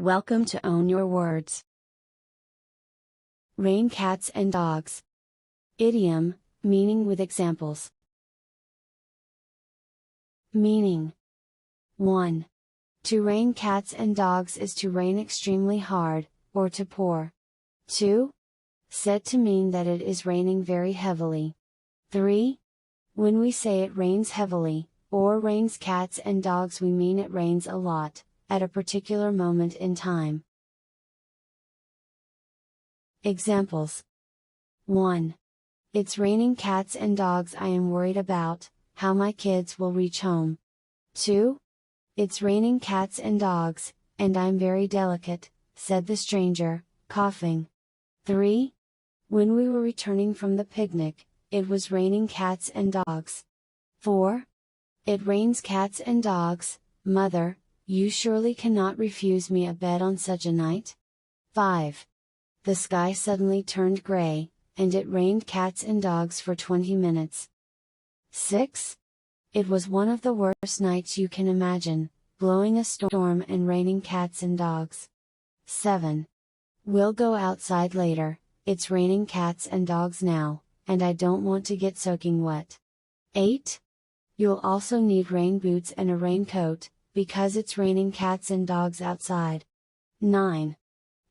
Welcome to Own Your Words. Rain cats and dogs. Idiom, meaning with examples. Meaning. 1. To rain cats and dogs is to rain extremely hard, or to pour. 2. Said to mean that it is raining very heavily. 3. When we say it rains heavily, or rains cats and dogs, we mean it rains a lot, at a particular moment in time. Examples. 1. It's raining cats and dogs. I am worried about how my kids will reach home. 2. It's raining cats and dogs, and I'm very delicate, said the stranger, coughing. 3. When we were returning from the picnic, it was raining cats and dogs. 4. It rains cats and dogs, mother, you surely cannot refuse me a bed on such a night? 5. The sky suddenly turned gray, and it rained cats and dogs for 20 minutes. 6. It was one of the worst nights you can imagine, blowing a storm and raining cats and dogs. 7. We'll go outside later, it's raining cats and dogs now, and I don't want to get soaking wet. 8. You'll also need rain boots and a raincoat, because it's raining cats and dogs outside. 9.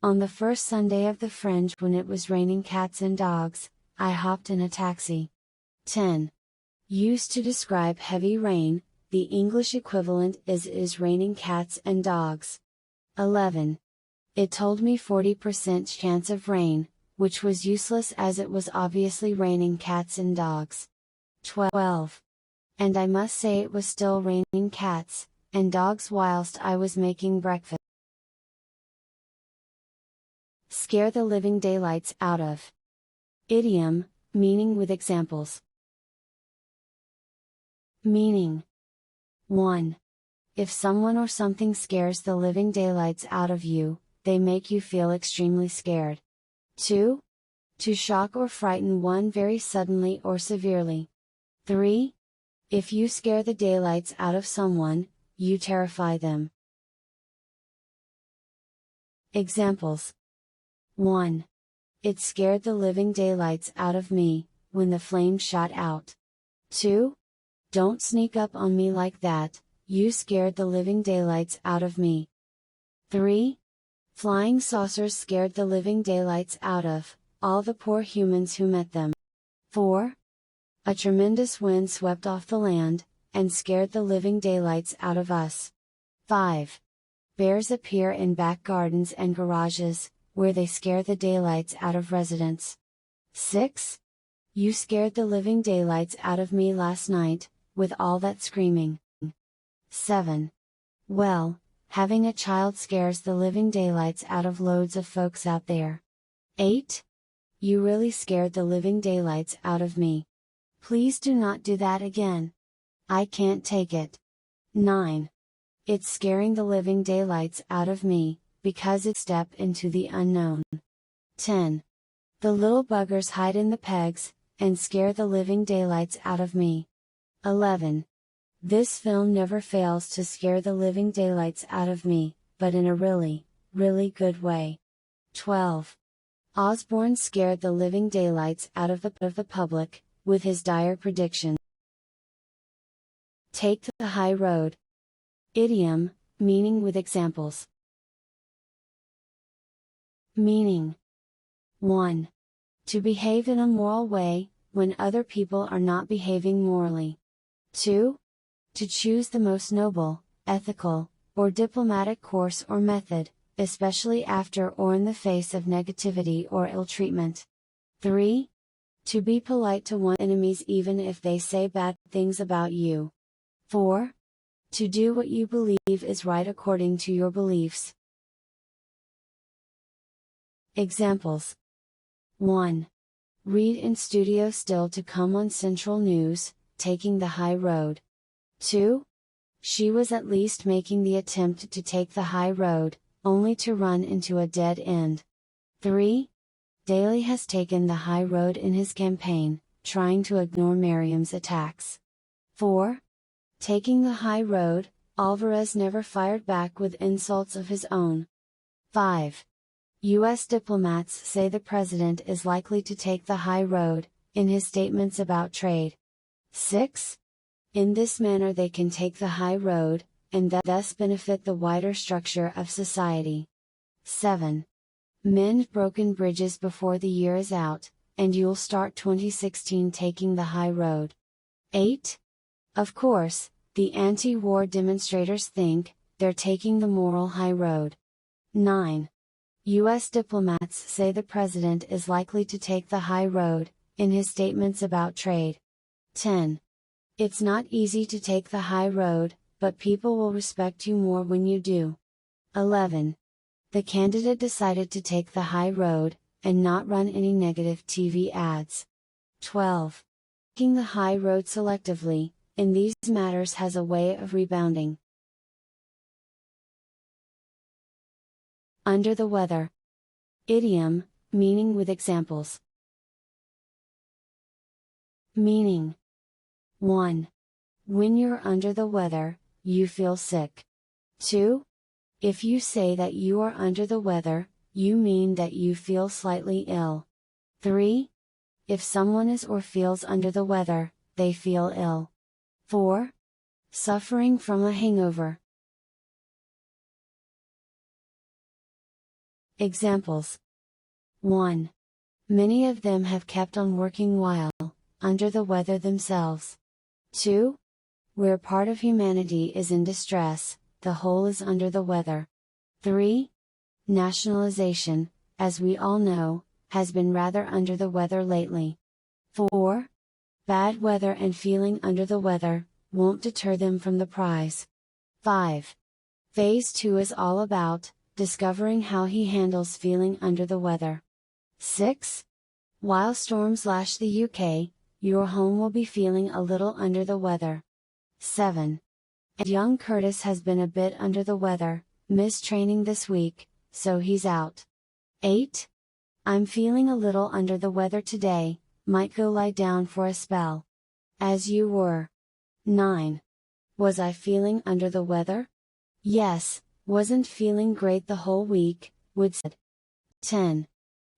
On the first Sunday of the Fringe, when it was raining cats and dogs, I hopped in a taxi. 10. Used to describe heavy rain, the English equivalent is raining cats and dogs. 11. It told me 40% chance of rain, which was useless as it was obviously raining cats and dogs. 12. And I must say it was still raining cats and dogs whilst I was making breakfast. Scare the living daylights out of. Idiom, meaning with examples. Meaning. 1. If someone or something scares the living daylights out of you, they make you feel extremely scared. 2. To shock or frighten one very suddenly or severely. 3. If you scare the daylights out of someone, you terrify them. Examples. 1. It scared the living daylights out of me, when the flame shot out. 2. Don't sneak up on me like that, you scared the living daylights out of me. 3. Flying saucers scared the living daylights out of all the poor humans who met them. 4. A tremendous wind swept off the land, and scared the living daylights out of us. 5. Bears appear in back gardens and garages, where they scare the daylights out of residents. 6. You scared the living daylights out of me last night, with all that screaming. 7. Well, having a child scares the living daylights out of loads of folks out there. 8. You really scared the living daylights out of me. Please do not do that again. I can't take it. 9. It's scaring the living daylights out of me, because it's step into the unknown. 10. The little buggers hide in the pegs, and scare the living daylights out of me. 11. This film never fails to scare the living daylights out of me, but in a really, really good way. 12. Osborne scared the living daylights out of the public, with his dire prediction. Take the high road. Idiom, meaning with examples. Meaning. 1. To behave in a moral way, when other people are not behaving morally. 2. To choose the most noble, ethical, or diplomatic course or method, especially after or in the face of negativity or ill treatment. 3. To be polite to one's enemies even if they say bad things about you. 4. To do what you believe is right according to your beliefs. Examples. 1. Read in studio still to come on Central News, taking the high road. 2. She was at least making the attempt to take the high road, only to run into a dead end. 3. Daley has taken the high road in his campaign, trying to ignore Miriam's attacks. 4. Taking the high road, Alvarez never fired back with insults of his own. 5. U.S. diplomats say the president is likely to take the high road, in his statements about trade. 6. In this manner they can take the high road, and thus benefit the wider structure of society. 7. Mend broken bridges before the year is out, and you'll start 2016 taking the high road. 8. Of course, the anti-war demonstrators think they're taking the moral high road. 9. U.S. diplomats say the president is likely to take the high road, in his statements about trade. 10. It's not easy to take the high road, but people will respect you more when you do. 11. The candidate decided to take the high road, and not run any negative TV ads. 12. Taking the high road selectively, in these matters has a way of rebounding. Under the weather. Idiom, meaning with examples. Meaning. 1. When you're under the weather, you feel sick. 2. If you say that you are under the weather, you mean that you feel slightly ill. 3. If someone is or feels under the weather, they feel ill. 4. Suffering from a hangover. Examples. 1. Many of them have kept on working while under the weather themselves. 2. Where part of humanity is in distress, the whole is under the weather. 3. Nationalization, as we all know, has been rather under the weather lately. 4. Bad weather and feeling under the weather won't deter them from the prize. 5. Phase 2 is all about discovering how he handles feeling under the weather. 6. While storms lash the UK, your home will be feeling a little under the weather. 7. Young Curtis has been a bit under the weather, missed training this week, so he's out. 8. I'm feeling a little under the weather today, might go lie down for a spell. As you were. 9. Was I feeling under the weather? Yes, wasn't feeling great the whole week, would said. 10.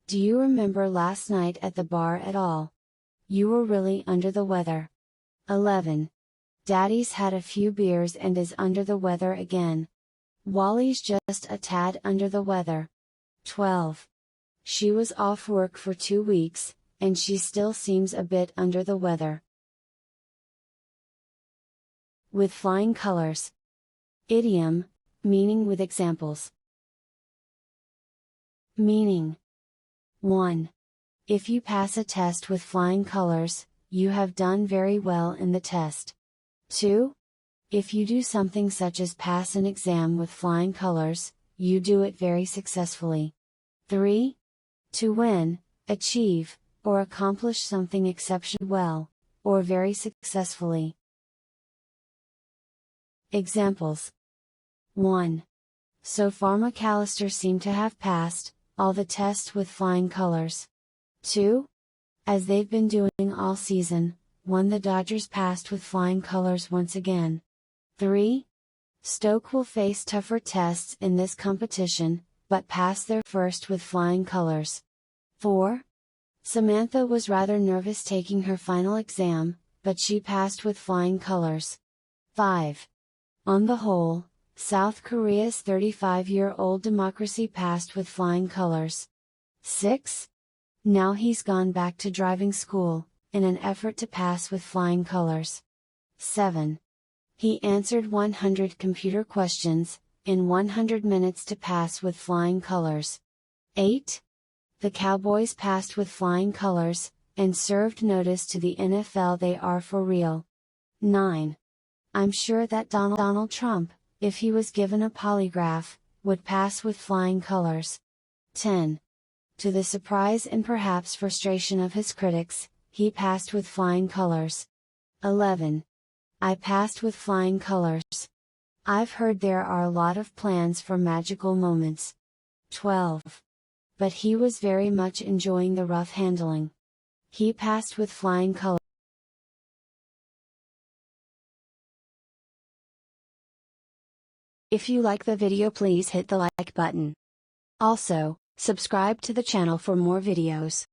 Do you remember last night at the bar at all? You were really under the weather. 11. Daddy's had a few beers and is under the weather again. Wally's just a tad under the weather. 12. She was off work for 2 weeks, and she still seems a bit under the weather. With flying colors. Idiom, meaning with examples. Meaning. 1. If you pass a test with flying colors, you have done very well in the test. 2. If you do something such as pass an exam with flying colors, you do it very successfully. 3. To win, achieve, or accomplish something exceptionally well, or very successfully. Examples. 1. So far McAllister seemed to have passed all the tests with flying colors. 2. As they've been doing all season, the Dodgers passed with flying colors once again. 3. Stoke will face tougher tests in this competition, but pass their first with flying colors. 4. Samantha was rather nervous taking her final exam, but she passed with flying colors. 5. On the whole, South Korea's 35-year-old democracy passed with flying colors. 6. Now he's gone back to driving school, in an effort to pass with flying colors. 7. He answered 100 computer questions, in 100 minutes to pass with flying colors. 8. The Cowboys passed with flying colors, and served notice to the NFL they are for real. 9. I'm sure that Donald Trump, if he was given a polygraph, would pass with flying colors. 10. To the surprise and perhaps frustration of his critics, he passed with flying colors. 11. I passed with flying colors. I've heard there are a lot of plans for magical moments. 12. But he was very much enjoying the rough handling. He passed with flying colors. If you like the video, please hit the like button. Also, subscribe to the channel for more videos.